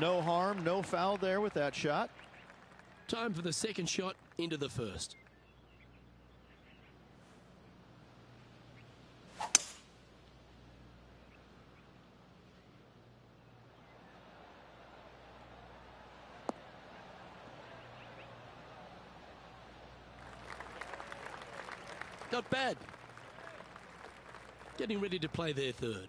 No harm, no foul there with that shot. Time for the second shot into the first. Not bad. Getting ready to play their third.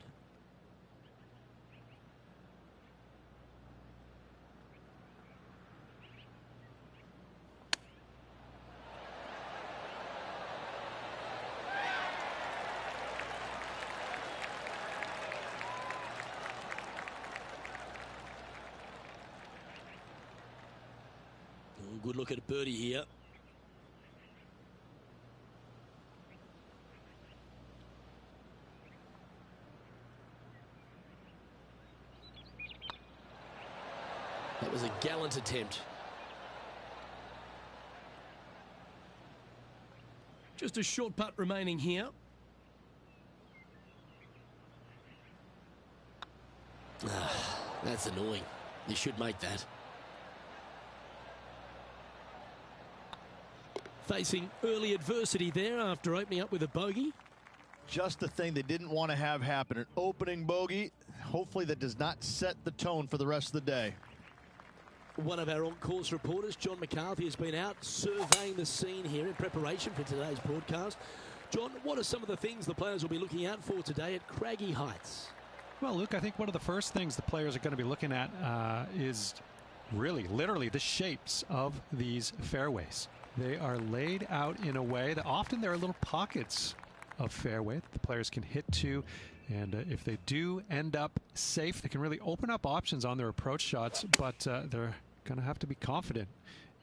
Good look at birdie here. That was a gallant attempt. Just a short putt remaining here. That's annoying. You should make that. Facing early adversity there after opening up with a bogey. Just the thing they didn't want to have happen. An opening bogey. Hopefully that does not set the tone for the rest of the day. One of our on-course reporters, John McCarthy, has been out surveying the scene here in preparation for today's broadcast. John, what are some of the things the players will be looking out for today at Craggy Heights? Well, Luke, I think one of the first things the players are going to be looking at is really, literally, the shapes of these fairways. They are laid out in a way that often there are little pockets of fairway that the players can hit to. And if they do end up safe, they can really open up options on their approach shots. But they're going to have to be confident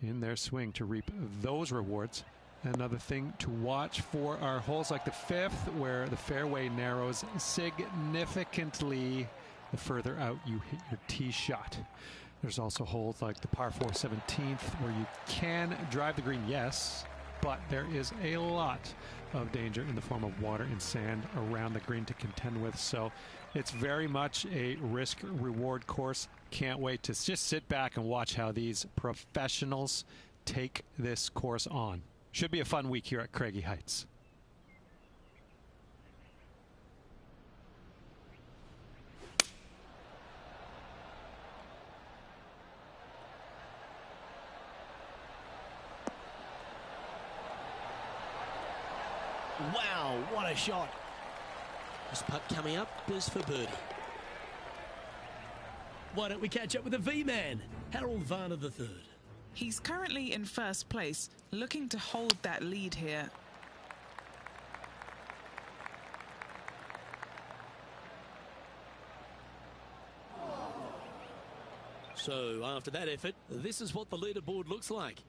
in their swing to reap those rewards. Another thing to watch for are holes like the fifth, where the fairway narrows significantly the further out you hit your tee shot. There's also holes like the par 4 17th where you can drive the green, yes, but there is a lot of danger in the form of water and sand around the green to contend with. So it's very much a risk-reward course. Can't wait to just sit back and watch how these professionals take this course on. Should be a fun week here at Craggy Heights. Wow, what a shot. This putt coming up is for birdie. Why don't we catch up with the V-Man, Harold Varner III. He's currently in first place, looking to hold that lead here. So after that effort, this is what the leaderboard looks like.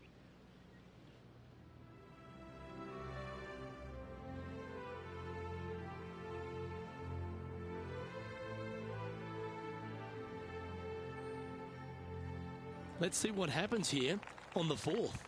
Let's see what happens here on the fourth.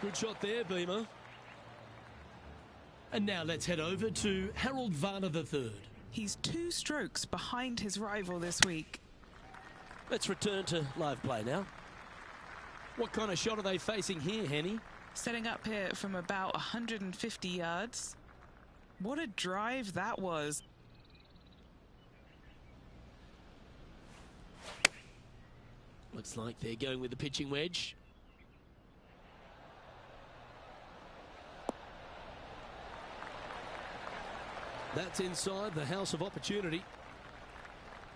Good shot there, Beamer. And now let's head over to Harold Varner III. He's 2 strokes behind his rival this week. Let's return to live play now. What kind of shot are they facing here, Henny? Setting up here from about 150 yards. What a drive that was. Looks like they're going with the pitching wedge. That's inside the house of opportunity.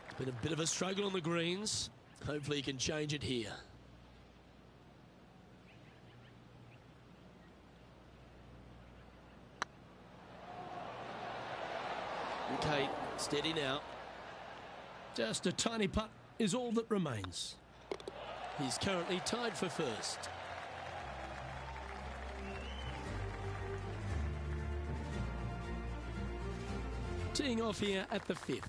It's been a bit of a struggle on the greens. Hopefully he can change it here. Okay, steady now. Just a tiny putt is all that remains. He's currently tied for first. Teeing off here at the 5th.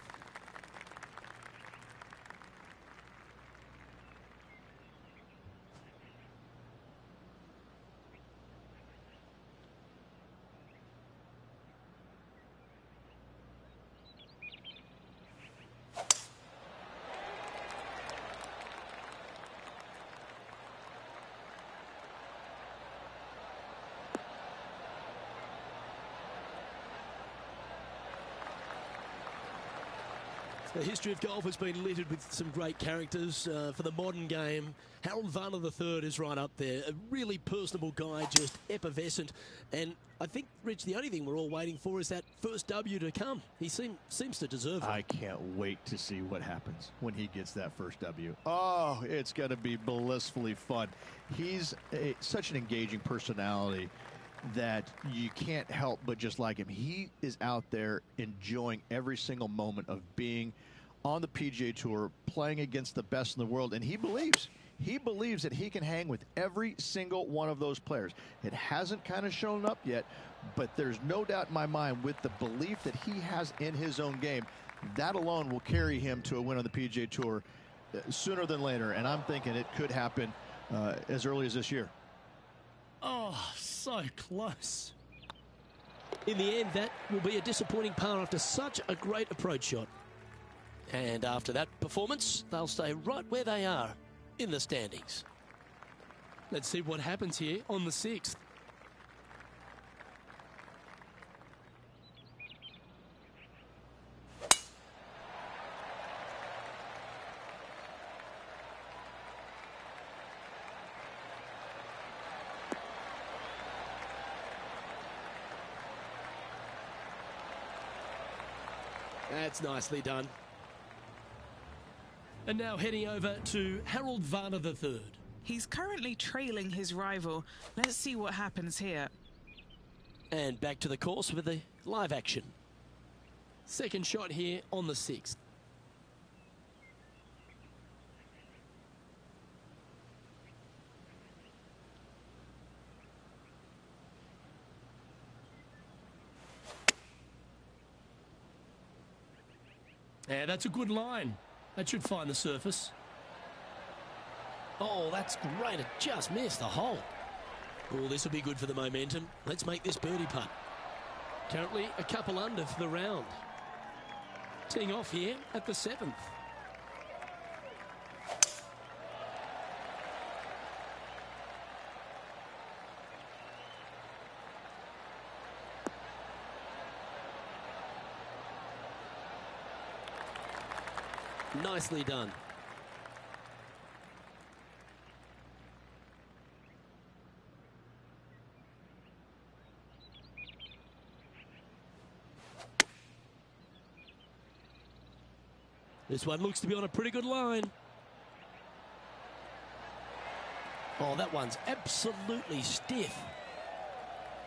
The history of golf has been littered with some great characters for the modern game. Harold Varner III is right up there. A really personable guy, just effervescent. And I think, Rich, the only thing we're all waiting for is that first W to come. He seems to deserve it. I can't wait to see what happens when he gets that first W. Oh, it's going to be blissfully fun. He's such an engaging personality that you can't help but just like him. He is out there enjoying every single moment of being on the PGA Tour, playing against the best in the world, and he believes that he can hang with every single one of those players. It hasn't kind of shown up yet, but there's no doubt in my mind with the belief that he has in his own game, that alone will carry him to a win on the PGA Tour sooner than later, and I'm thinking it could happen as early as this year. Oh, so close. In the end, that will be a disappointing par after such a great approach shot. And after that performance, they'll stay right where they are in the standings. Let's see what happens here on the 6th. That's nicely done. And now heading over to Harold Varner III. He's currently trailing his rival. Let's see what happens here. And back to the course with the live action. Second shot here on the 6th. Yeah, that's a good line. That should find the surface. Oh, that's great. It just missed the hole. Oh, this will be good for the momentum. Let's make this birdie putt. Currently a couple under for the round. Teeing off here at the 7th. Nicely done. This one looks to be on a pretty good line. Oh, that one's absolutely stiff.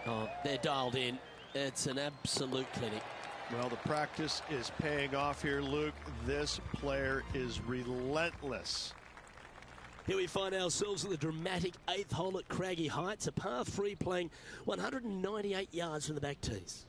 Oh, they're dialed in. It's an absolute clinic. Well, the practice is paying off here, Luke. This player is relentless. Here we find ourselves at the dramatic 8th hole at Craggy Heights, a par 3 playing 198 yards from the back tees.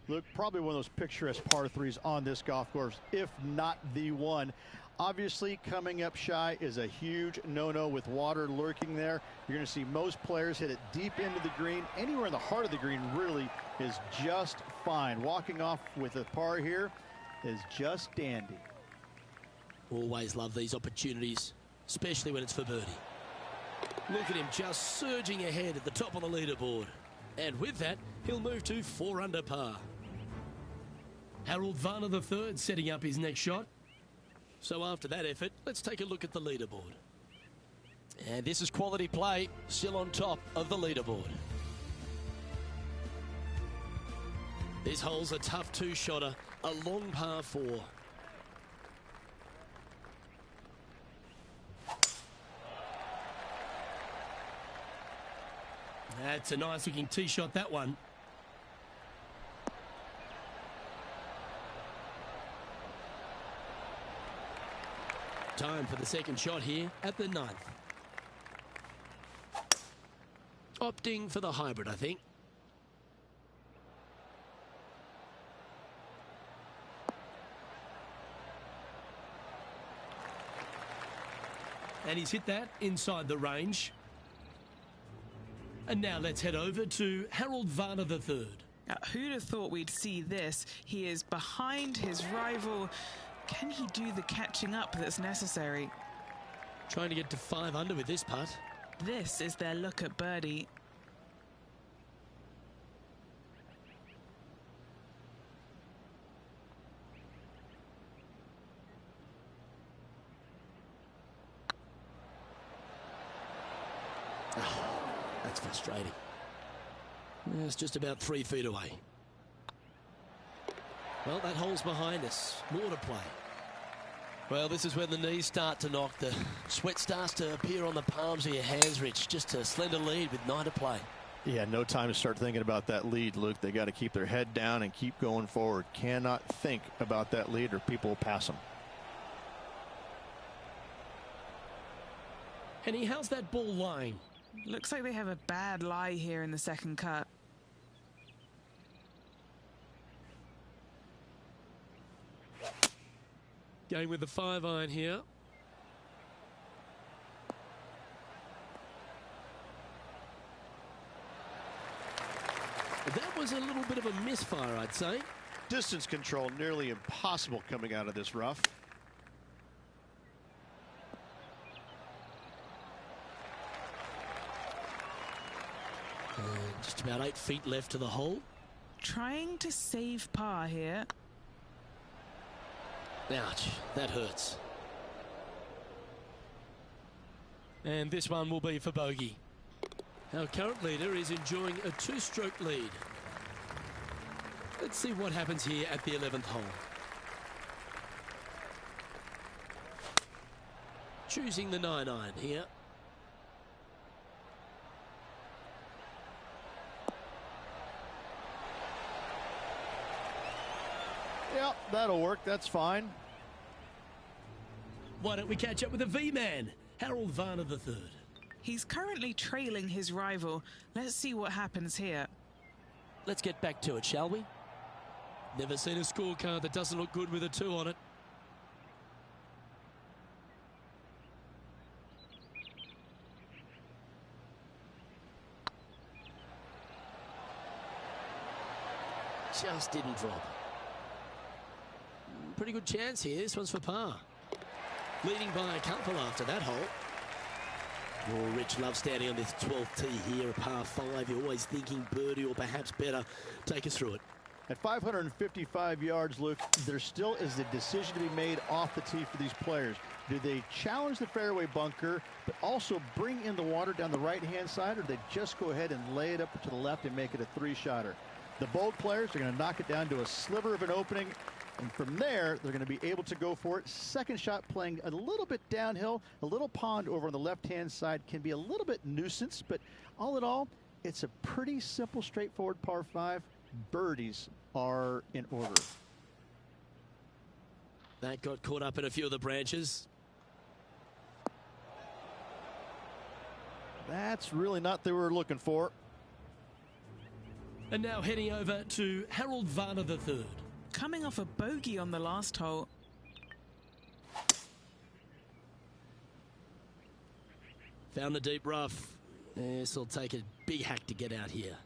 Luke, probably one of those picturesque par 3s on this golf course, if not the one. Obviously, coming up shy is a huge no-no with water lurking there. You're going to see most players hit it deep into the green. Anywhere in the heart of the green really is just fine. Walking off with a par here is just dandy. Always love these opportunities, especially when it's for birdie. Look at him just surging ahead at the top of the leaderboard. And with that, he'll move to 4 under par. Harold Varner III setting up his next shot. So after that effort, let's take a look at the leaderboard. And this is quality play, still on top of the leaderboard. This hole's a tough 2-shotter, a long par 4. That's a nice looking tee shot, that one. Time for the second shot here at the 9th. Opting for the hybrid, I think. And he's hit that inside the range. And now let's head over to Harold Varner III. Who'd have thought we'd see this? He is behind his rival. Can he do the catching up that's necessary? Trying to get to 5 under with this putt. This is their look at birdie. Oh, that's frustrating. It's just about 3 feet away. Well, that hole's behind us. More to play. Well, this is when the knees start to knock. The sweat starts to appear on the palms of your hands, Rich. Just a slender lead with 9 to play. Yeah, no time to start thinking about that lead, Luke. They got to keep their head down and keep going forward. Cannot think about that lead or people will pass them. Henny, how's that ball lying? Looks like they have a bad lie here in the second cut. Going with the 5-iron here. That was a little bit of a misfire, I'd say. Distance control nearly impossible coming out of this rough. And just about 8 feet left to the hole. Trying to save par here. Ouch, that hurts. And this one will be for bogey. Our current leader is enjoying a 2-stroke lead. Let's see what happens here at the 11th hole. Choosing the 9-iron here. Yep, that'll work. That's fine. Why don't we catch up with the V-man, Harold Varner III. He's currently trailing his rival. Let's see what happens here. Let's get back to it, shall we? Never seen a scorecard that doesn't look good with a 2 on it. Just didn't drop. Pretty good chance here. This one's for par. Leading by a couple after that hole. Oh, Rich loves standing on this 12th tee here, a par 5. You're always thinking birdie or perhaps better. Take us through it. At 555 yards, Luke, there still is a decision to be made off the tee for these players. Do they challenge the fairway bunker, but also bring in the water down the right-hand side, or do they just go ahead and lay it up to the left and make it a 3-shotter? The bold players are going to knock it down to a sliver of an opening, and from there, they're going to be able to go for it. Second shot playing a little bit downhill. A little pond over on the left-hand side can be a little bit nuisance, but all in all, it's a pretty simple, straightforward par 5. Birdies are in order. That got caught up in a few of the branches. That's really not what they were looking for. And now heading over to Harold Varner III. Coming off a bogey on the last hole. Found the deep rough. This will take a big hack to get out here.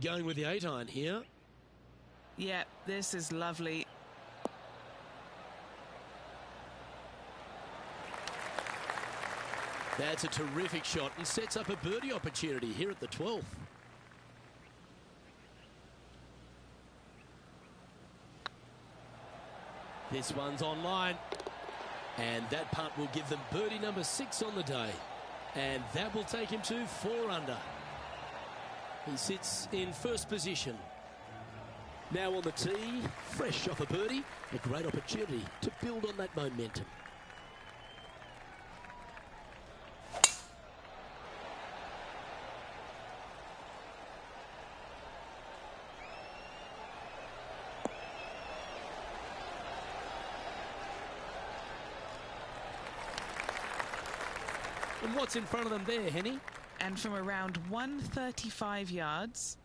Going with the 8-iron here. Yeah, this is lovely. That's a terrific shot and sets up a birdie opportunity here at the 12th. This one's online. And that putt will give them birdie number 6 on the day. And that will take him to 4 under. He sits in first position. Now on the tee, fresh off a birdie, a great opportunity to build on that momentum. And what's in front of them there, Henny? And from around 135 yards.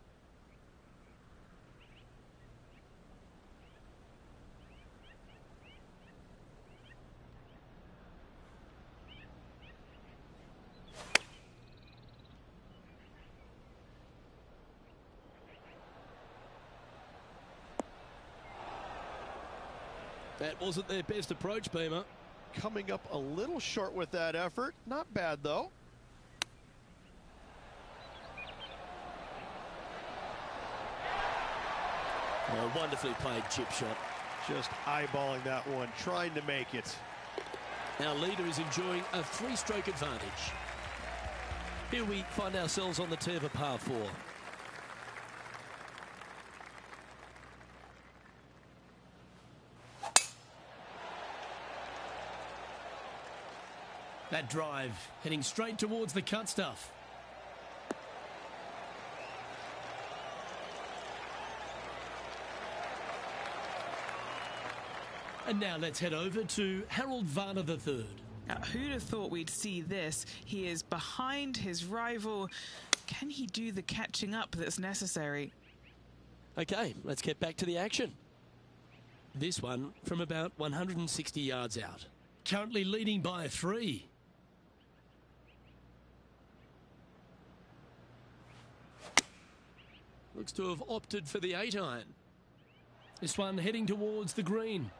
That wasn't their best approach, Beamer. Coming up a little short with that effort. Not bad, though. Oh, wonderfully played chip shot. Just eyeballing that one, trying to make it. Our leader is enjoying a 3-stroke advantage. Here we find ourselves on the tee of a par 4. That drive heading straight towards the cut stuff. And now let's head over to Harold Varner III. Now, who'd have thought we'd see this? He is behind his rival. Can he do the catching up that's necessary? Okay, let's get back to the action. This one from about 160 yards out. Currently leading by 3. Looks to have opted for the 8-iron. This one heading towards the green.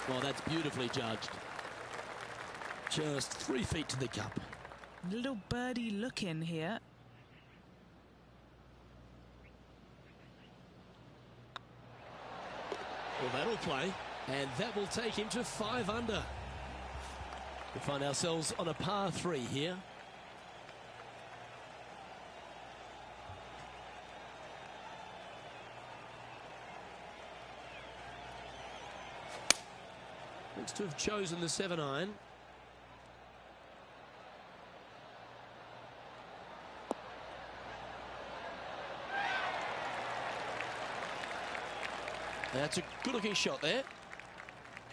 Well, that's beautifully judged. Just 3 feet to the cup. Little birdie look in here. Well, that'll play, and that will take him to 5 under. We find ourselves on a par 3 here. Looks to have chosen the 7-iron. That's a good-looking shot there.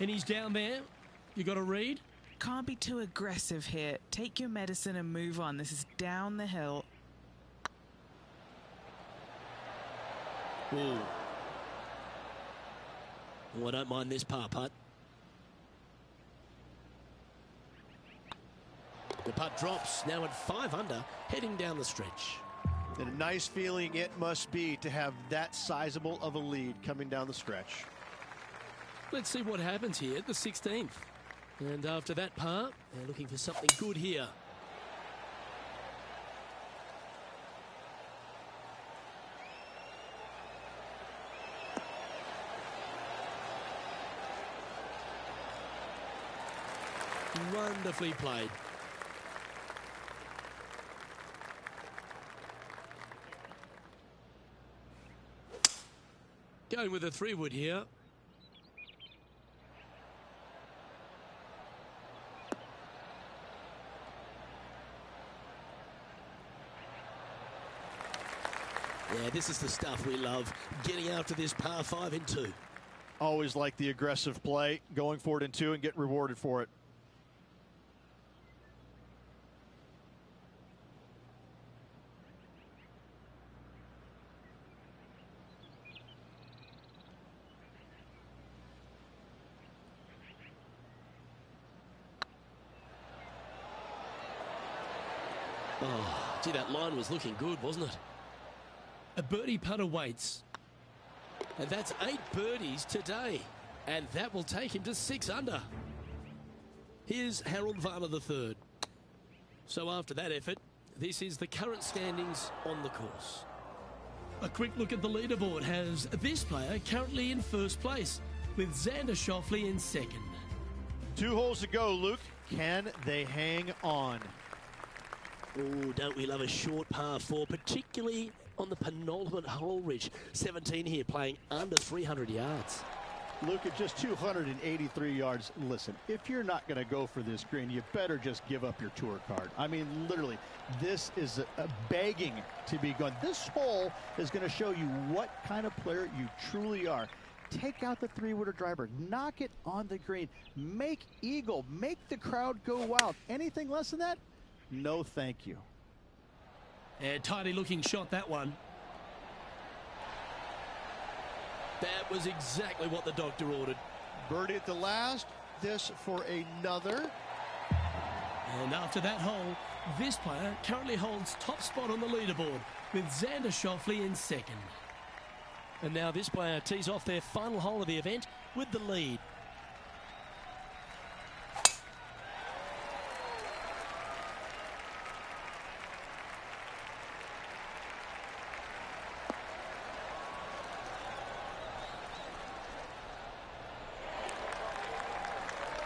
And he's down there. You got to read. Can't be too aggressive here. Take your medicine and move on. This is down the hill. Ooh. Oh, I don't mind this par putt. The putt drops, now at 5 under, heading down the stretch. And a nice feeling it must be to have that sizable of a lead coming down the stretch. Let's see what happens here at the 16th. And after that par, they're looking for something good here. Wonderfully played. Going with a 3-wood here. Yeah, this is the stuff we love. Getting after this par 5 in 2. Always like the aggressive play, going for it in 2 and get rewarded for it. Oh, gee, that line was looking good, wasn't it? A birdie putt awaits. And that's 8 birdies today. And that will take him to 6 under. Here's Harold Varner III. So after that effort, this is the current standings on the course. A quick look at the leaderboard has this player currently in first place, with Xander Schauffele in second. 2 holes to go, Luke. Can they hang on? Oh, don't we love a short par 4, particularly on the penultimate hole, Rich. 17 here, playing under 300 yards. Luke, at just 283 yards, listen, if you're not going to go for this green, you better just give up your tour card. I mean, literally, this is a begging to be gone. This hole is going to show you what kind of player you truly are. take out the three-wooder driver, knock it on the green, make eagle, make the crowd go wild. Anything less than that? No, thank you. And tidy looking shot, that one. That was exactly what the doctor ordered. Birdie at the last, this for another. And after that hole, this player currently holds top spot on the leaderboard with Xander Schauffele in second. And now this player tees off their final hole of the event with the lead.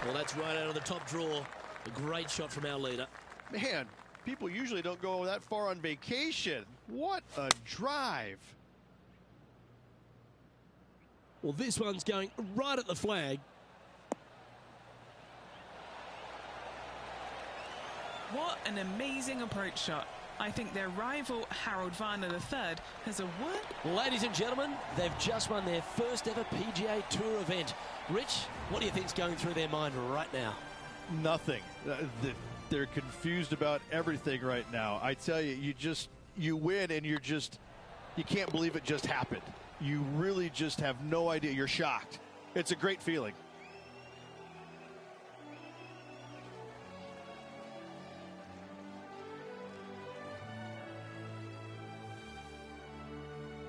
Well, that's right out of the top draw. A great shot from our leader. Man, people usually don't go that far on vacation. What a drive. Well, this one's going right at the flag. What an amazing approach shot. I think their rival, Harold Varner III, has a word. Ladies and gentlemen, they've just won their first ever PGA Tour event. Rich, what do you think's going through their mind right now? Nothing. They're confused about everything right now. I tell you, you win and you can't believe it just happened. You really just have no idea. You're shocked. It's a great feeling.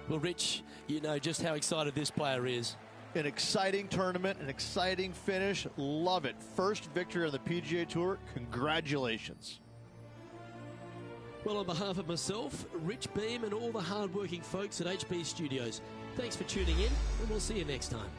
Well, Rich, you know just how excited this player is. An exciting tournament, an exciting finish. Love it. First victory on the PGA Tour. Congratulations. Well, on behalf of myself, Rich Beem, and all the hard-working folks at HB Studios, thanks for tuning in, and we'll see you next time.